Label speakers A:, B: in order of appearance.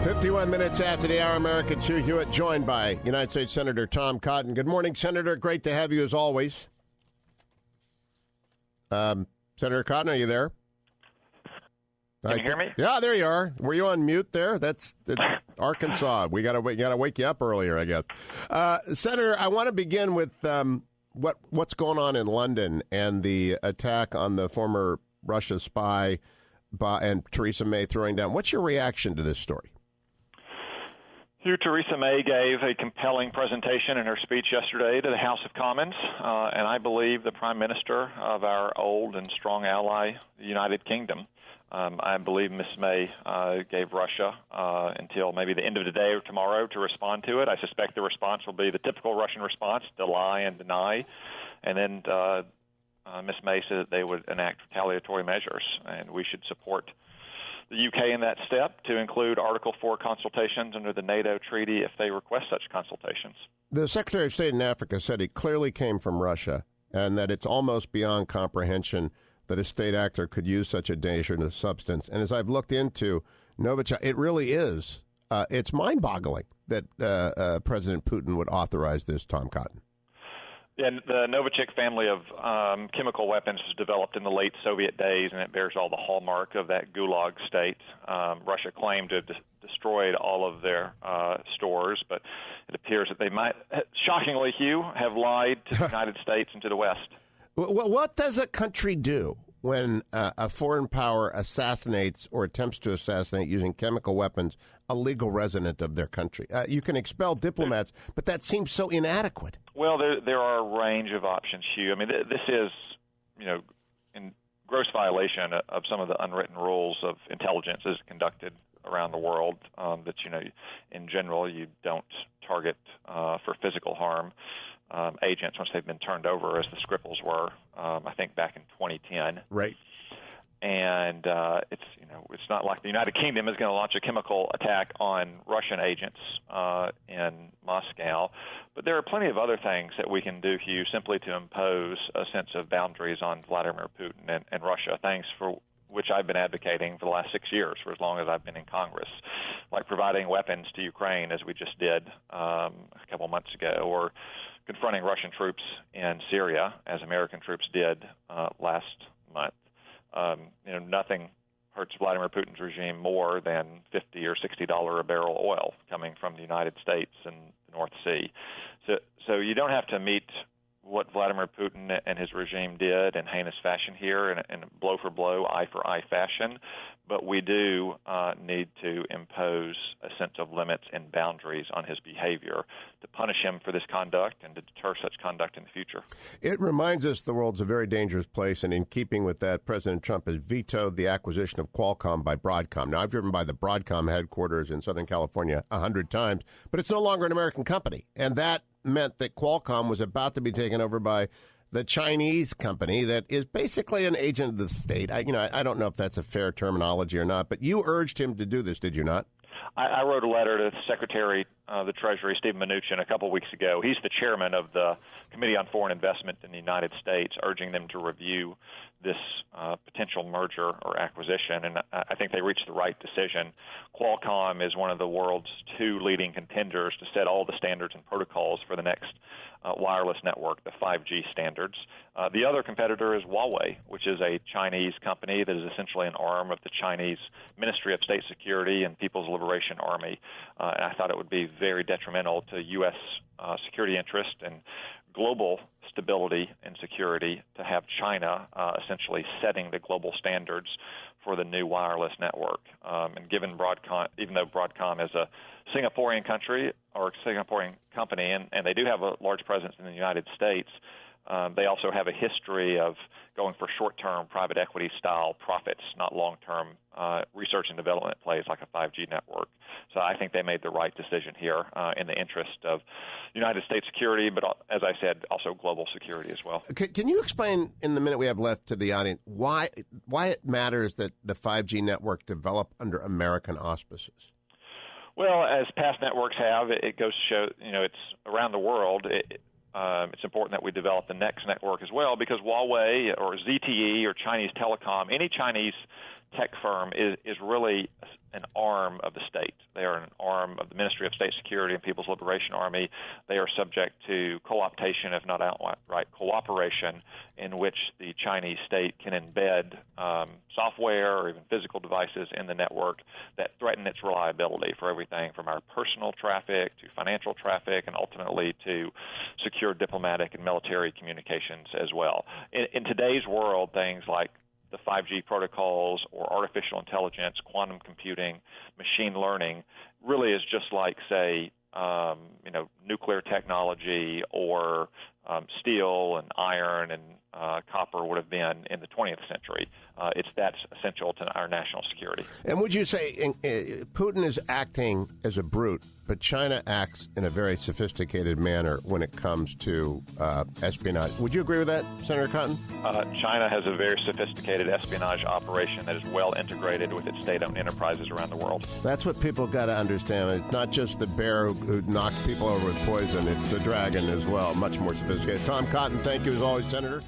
A: 51 minutes after the hour, American Hugh Hewitt, joined by United States Senator Tom Cotton. Good morning, Senator. Great to have you as always. Senator Cotton, are you there?
B: Can you hear me?
A: Yeah, there you are. Were you on mute there? That's Arkansas. We gotta wake you up earlier, I guess. Senator, I want to begin with what's going on in London and the attack on the former Russia spy and Theresa May throwing down. What's your reaction to this story?
B: Theresa May gave a compelling presentation in her speech yesterday to the House of Commons, and I believe the Prime Minister of our old and strong ally, the United Kingdom. I believe Ms. May gave Russia until maybe the end of the day or tomorrow to respond to it. I suspect the response will be the typical Russian response, to lie and deny. And then Ms. May said that they would enact retaliatory measures, and we should support the UK in that step to include Article 4 consultations under the NATO treaty if they request such consultations.
A: The Secretary of State in Africa said it clearly came from Russia and that it's almost beyond comprehension that a state actor could use such a dangerous substance. And as I've looked into Novichok, it really is. It's mind-boggling that President Putin would authorize this, Tom Cotton.
B: Yeah, the Novichok family of chemical weapons was developed in the late Soviet days, and it bears all the hallmark of that gulag state. Russia claimed to have destroyed all of their stores, but it appears that they might, shockingly, Hugh, have lied to the United States and to the West.
A: What does a country do when a foreign power assassinates or attempts to assassinate using chemical weapons a legal resident of their country? You can expel diplomats, but that seems so inadequate.
B: Well, there are a range of options, Hugh. I mean, this is, in gross violation of some of the unwritten rules of intelligence as conducted around the world, that, in general, you don't target for physical harm agents once they've been turned over, as the Skripals were, I think, back in 2010.
A: Right.
B: And it's not like the United Kingdom is going to launch a chemical attack on Russian agents in Moscow. But there are plenty of other things that we can do, Hugh, simply to impose a sense of boundaries on Vladimir Putin and Russia, things for which I've been advocating for the last 6 years, for as long as I've been in Congress, like providing weapons to Ukraine, as we just did a couple months ago, or confronting Russian troops in Syria, as American troops did last month. Nothing hurts Vladimir Putin's regime more than $50 or $60 a barrel oil coming from the United States and the North Sea. So you don't have to meet what Vladimir Putin and his regime did in heinous fashion here, in blow for blow, eye for eye fashion. But we do need to impose a sense of limits and boundaries on his behavior to punish him for this conduct and to deter such conduct in the future.
A: It reminds us the world's a very dangerous place, and in keeping with that, President Trump has vetoed the acquisition of Qualcomm by Broadcom. Now, I've driven by the Broadcom headquarters in Southern California 100 times, but it's no longer an American company, and that meant that Qualcomm was about to be taken over by the Chinese company that is basically an agent of the state. I don't know if that's a fair terminology or not, but you urged him to do this, did you not?
B: I wrote a letter to Secretary of the Treasury, Steve Mnuchin, a couple weeks ago. He's the chairman of the Committee on Foreign Investment in the United States, urging them to review this potential merger or acquisition, and I think they reached the right decision. Qualcomm is one of the world's two leading contenders to set all the standards and protocols for the next wireless network, the 5G standards. The other competitor is Huawei, which is a Chinese company that is essentially an arm of the Chinese Ministry of State Security and People's Liberation Army. And I thought it would be very detrimental to U.S. Security interest and global stability and security to have China essentially setting the global standards for the new wireless network. And given Broadcom, even though Broadcom is a Singaporean country or Singaporean company, and they do have a large presence in the United States, they also have a history of going for short-term private equity-style profits, not long-term research and development plays like a 5G network. So I think they made the right decision here in the interest of United States security, but as I said, also global security as well.
A: Can you explain, in the minute we have left to the audience, why it matters that the 5G network develop under American auspices?
B: Well, as past networks have, it goes to show, it's around the world. It's important that we develop the next network as well, because Huawei or ZTE or Chinese Telecom, any Chinese tech firm is really an arm of the state. They are an arm of the Ministry of State Security and People's Liberation Army. They are subject to co-optation, if not outright cooperation, in which the Chinese state can embed software or even physical devices in the network that threaten its reliability for everything from our personal traffic to financial traffic and ultimately to secure diplomatic and military communications as well. In today's world, things like the 5G protocols or artificial intelligence, quantum computing, machine learning really is just like, say, nuclear technology or steel and iron and copper would have been in the 20th century. That's essential to our national security.
A: And would you say Putin is acting as a brute, but China acts in a very sophisticated manner when it comes to espionage? Would you agree with that, Senator Cotton?
B: China has a very sophisticated espionage operation that is well integrated with its state-owned enterprises around the world.
A: That's what people got to understand. It's not just the bear who knocks people over with poison. It's the dragon as well, much more sophisticated. Tom Cotton, thank you as always, Senator.